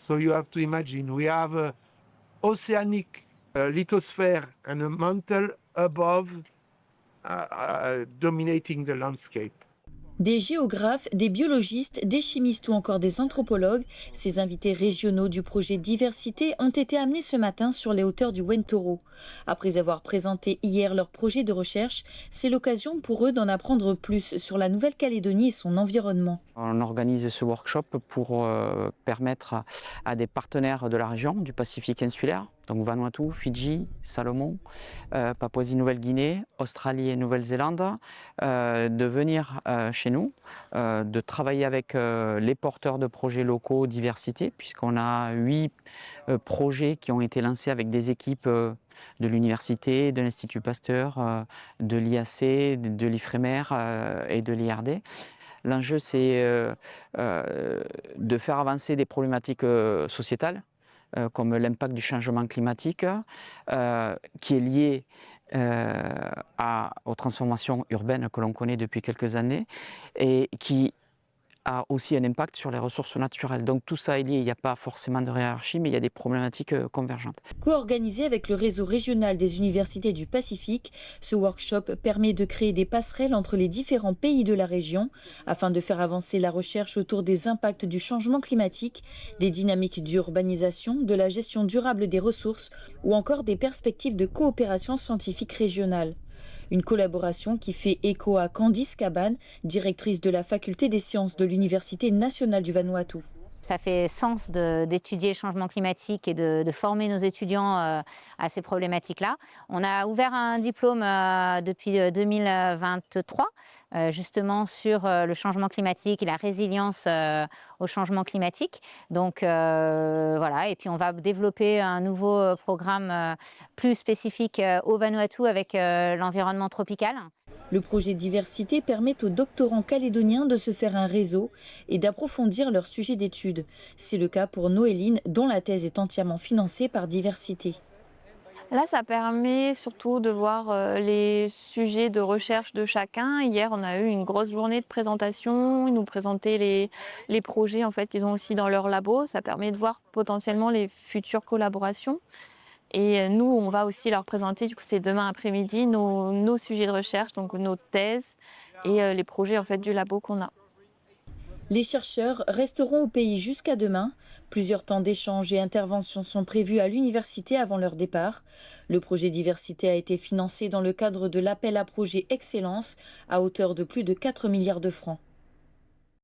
So you have to imagine we have a oceanic lithosphere and a mantle above dominating the landscape. Des géographes, des biologistes, des chimistes ou encore des anthropologues, ces invités régionaux du projet Diversité ont été amenés ce matin sur les hauteurs du Wentoro. Après avoir présenté hier leur projet de recherche, c'est l'occasion pour eux d'en apprendre plus sur la Nouvelle-Calédonie et son environnement. On organise ce workshop pour permettre à des partenaires de la région, du Pacifique insulaire, donc Vanuatu, Fidji, Salomon, Papouasie-Nouvelle-Guinée, Australie et Nouvelle-Zélande, de venir chez nous, de travailler avec les porteurs de projets locaux diversité, puisqu'on a 8 projets qui ont été lancés avec des équipes de l'université, de l'Institut Pasteur, de l'IAC, de l'IFREMER et de l'IRD. L'enjeu, c'est de faire avancer des problématiques sociétales, comme l'impact du changement climatique, qui est lié aux transformations urbaines que l'on connaît depuis quelques années, et qui a aussi un impact sur les ressources naturelles. Donc tout ça est lié, il n'y a pas forcément de hiérarchie, mais il y a des problématiques convergentes. Co-organisé avec le réseau régional des universités du Pacifique, ce workshop permet de créer des passerelles entre les différents pays de la région afin de faire avancer la recherche autour des impacts du changement climatique, des dynamiques d'urbanisation, de la gestion durable des ressources ou encore des perspectives de coopération scientifique régionale. Une collaboration qui fait écho à Candice Cabane, directrice de la faculté des sciences de l'Université nationale du Vanuatu. Ça fait sens d'étudier le changement climatique et de former nos étudiants à ces problématiques-là. On a ouvert un diplôme depuis 2023, justement sur le changement climatique et la résilience au changement climatique. Donc voilà, et puis on va développer un nouveau programme plus spécifique au Vanuatu avec l'environnement tropical. Le projet Diversité permet aux doctorants calédoniens de se faire un réseau et d'approfondir leur sujet d'étude. C'est le cas pour Noéline, dont la thèse est entièrement financée par Diversité. Là, ça permet surtout de voir les sujets de recherche de chacun. Hier, on a eu une grosse journée de présentation. Ils nous présentaient les projets en fait, qu'ils ont aussi dans leur labo. Ça permet de voir potentiellement les futures collaborations. Et nous, on va aussi leur présenter, du coup, c'est demain après-midi, nos sujets de recherche, donc nos thèses et les projets en fait, du labo qu'on a. Les chercheurs resteront au pays jusqu'à demain. Plusieurs temps d'échange et interventions sont prévus à l'université avant leur départ. Le projet Diversité a été financé dans le cadre de l'appel à projet Excellence à hauteur de plus de 4 milliards de francs.